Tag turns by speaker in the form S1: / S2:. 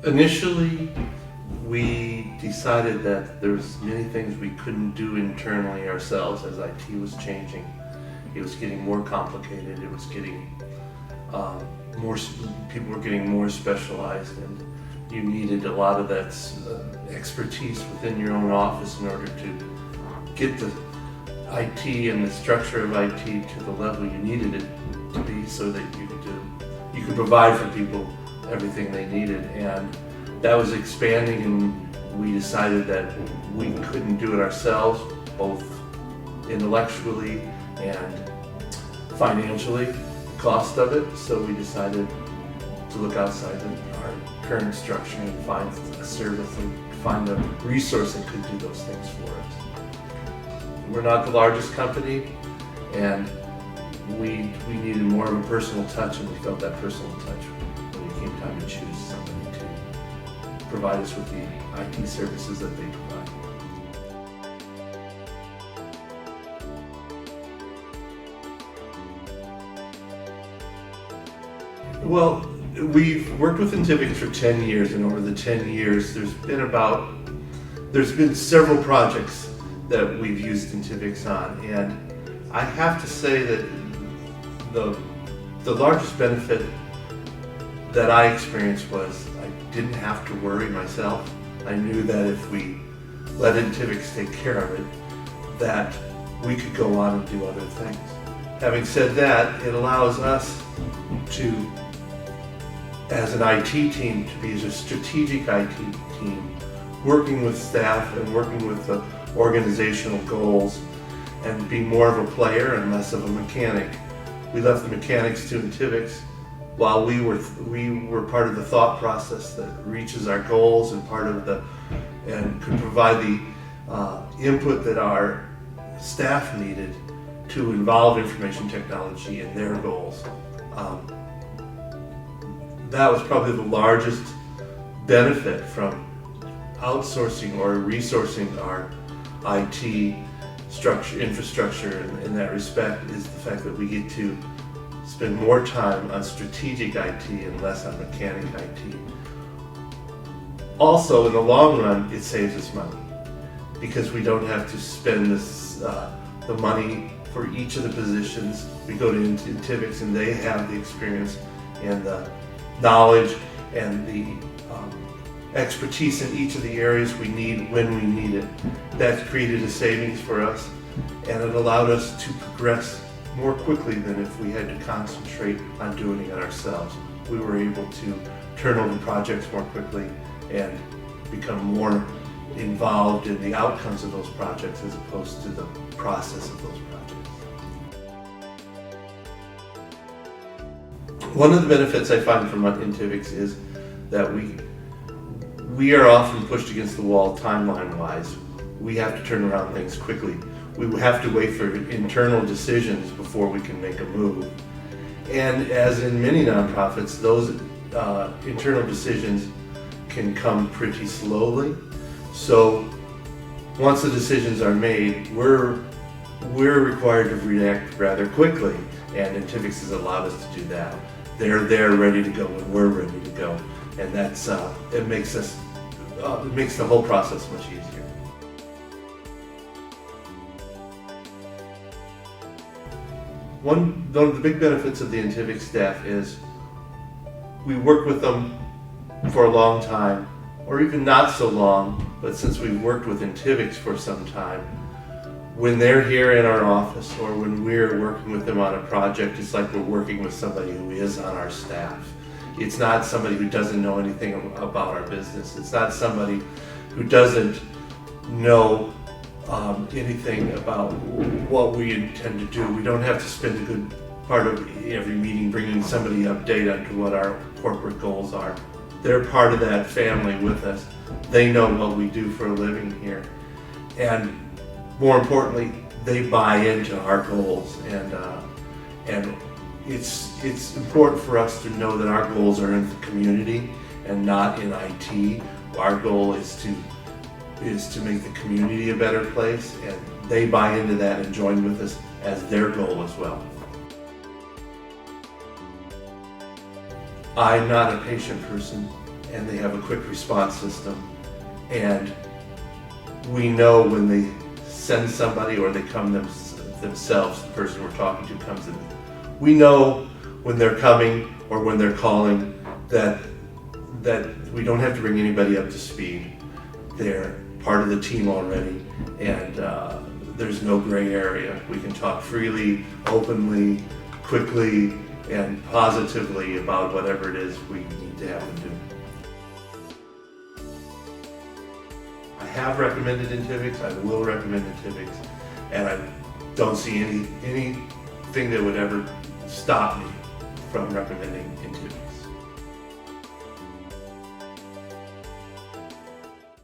S1: Initially, we decided that there's many things we couldn't do internally ourselves as IT was changing. It was getting more complicated. It was getting people were getting more specialized, and you needed a lot of that expertise within your own office in order to get the IT and the structure of IT to the level you needed it to be, so that you could provide for people everything they needed. And that was expanding, and we decided that we couldn't do it ourselves, both intellectually and financially, the cost of it. So we decided to look outside our current structure and find a service and find a resource that could do those things for us. We're not the largest company, and we needed more of a personal touch, and we felt that personal touch when it came time to choose somebody to provide us with the IT services that they provide. Well, we've worked with Intivix for 10 years, and over the 10 years there's been several projects that we've used Intivix on, and I have to say that the largest benefit that I experienced was I didn't have to worry myself. I knew that if we let Intivix take care of it, that we could go on and do other things. Having said that, it allows us to, as an IT team, to be a strategic IT team, working with staff and working with the organizational goals, and be more of a player and less of a mechanic. We left the mechanics to Intivix while we were part of the thought process that reaches our goals and and could provide the input that our staff needed to involve information technology in their goals. That was probably the largest benefit from outsourcing or resourcing our IT infrastructure in that respect, is the fact that we get to spend more time on strategic IT and less on mechanic IT. Also, in the long run, it saves us money because we don't have to spend the money for each of the positions. We go to Intivix and they have the experience and the knowledge and the expertise in each of the areas we need when we need it. That's created a savings for us, and it allowed us to progress more quickly than if we had to concentrate on doing it ourselves. We were able to turn over projects more quickly and become more involved in the outcomes of those projects as opposed to the process of those projects. One of the benefits I find from Intivix is that we are often pushed against the wall timeline-wise. We have to turn around things quickly. We have to wait for internal decisions before we can make a move. And as in many nonprofits, those internal decisions can come pretty slowly. So once the decisions are made, we're required to react rather quickly, and Intivix has allowed us to do that. They're there ready to go when we're ready to go, and that's it makes the whole process much easier. One of the big benefits of the Intivix staff is we work with them for a long time, or even not so long, but since we've worked with Intivix for some time, when they're here in our office or when we're working with them on a project, it's like we're working with somebody who is on our staff. It's not somebody who doesn't know anything about our business. It's not somebody who doesn't know anything about what we intend to do. We don't have to spend a good part of every meeting bringing somebody update onto what our corporate goals are. They're part of that family with us. They know what we do for a living here. And more importantly, they buy into our goals, and it's important for us to know that our goals are in the community and not in IT. Our goal is to make the community a better place, and they buy into that and join with us as their goal as well. I'm not a patient person, and they have a quick response system. And we know when they send somebody or they come themselves, the person we're talking to comes in. We know when they're coming or when they're calling that we don't have to bring anybody up to speed. They're part of the team already, and there's no gray area. We can talk freely, openly, quickly, and positively about whatever it is we need to have them do. I have recommended Intivix, I will recommend Intivix, and I don't see anything that would ever stop me from recommending Intivix.